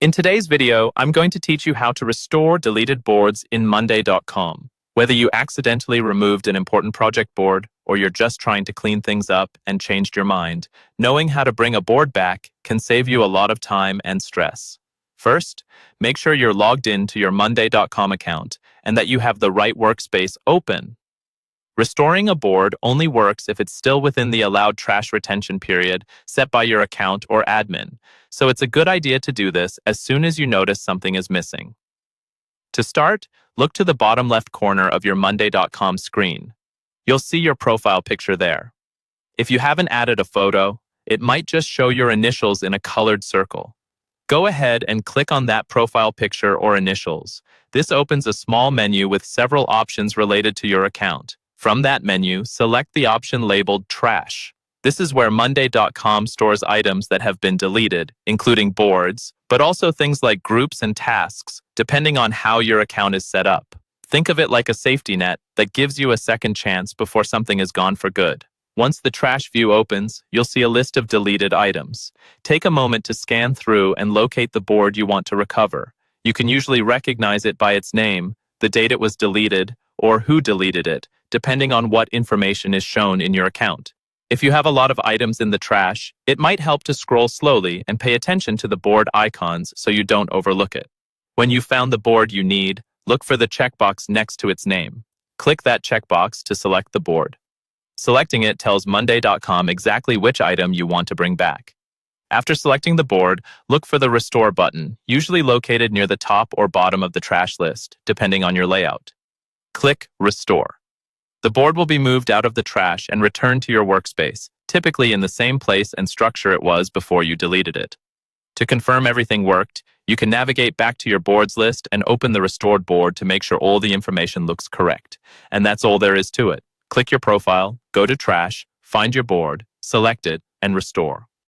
In today's video, I'm going to teach you how to restore deleted boards in Monday.com. Whether you accidentally removed an important project board or you're just trying to clean things up and changed your mind, knowing how to bring a board back can save you a lot of time and stress. First, make sure you're logged in to your Monday.com account and that you have the right workspace open. Restoring a board only works if it's still within the allowed trash retention period set by your account or admin, so it's a good idea to do this as soon as you notice something is missing. To start, look to the bottom left corner of your Monday.com screen. You'll see your profile picture there. If you haven't added a photo, it might just show your initials in a colored circle. Go ahead and click on that profile picture or initials. This opens a small menu with several options related to your account. From that menu, select the option labeled Trash. This is where Monday.com stores items that have been deleted, including boards, but also things like groups and tasks, depending on how your account is set up. Think of it like a safety net that gives you a second chance before something is gone for good. Once the trash view opens, you'll see a list of deleted items. Take a moment to scan through and locate the board you want to recover. You can usually recognize it by its name, the date it was deleted, or who deleted it, depending on what information is shown in your account. If you have a lot of items in the trash, it might help to scroll slowly and pay attention to the board icons so you don't overlook it. When you've found the board you need, look for the checkbox next to its name. Click that checkbox to select the board. Selecting it tells Monday.com exactly which item you want to bring back. After selecting the board, look for the Restore button, usually located near the top or bottom of the trash list, depending on your layout. Click Restore. The board will be moved out of the trash and returned to your workspace, typically in the same place and structure it was before you deleted it. To confirm everything worked, you can navigate back to your boards list and open the restored board to make sure all the information looks correct. And that's all there is to it. Click your profile, go to Trash, find your board, select it, and restore.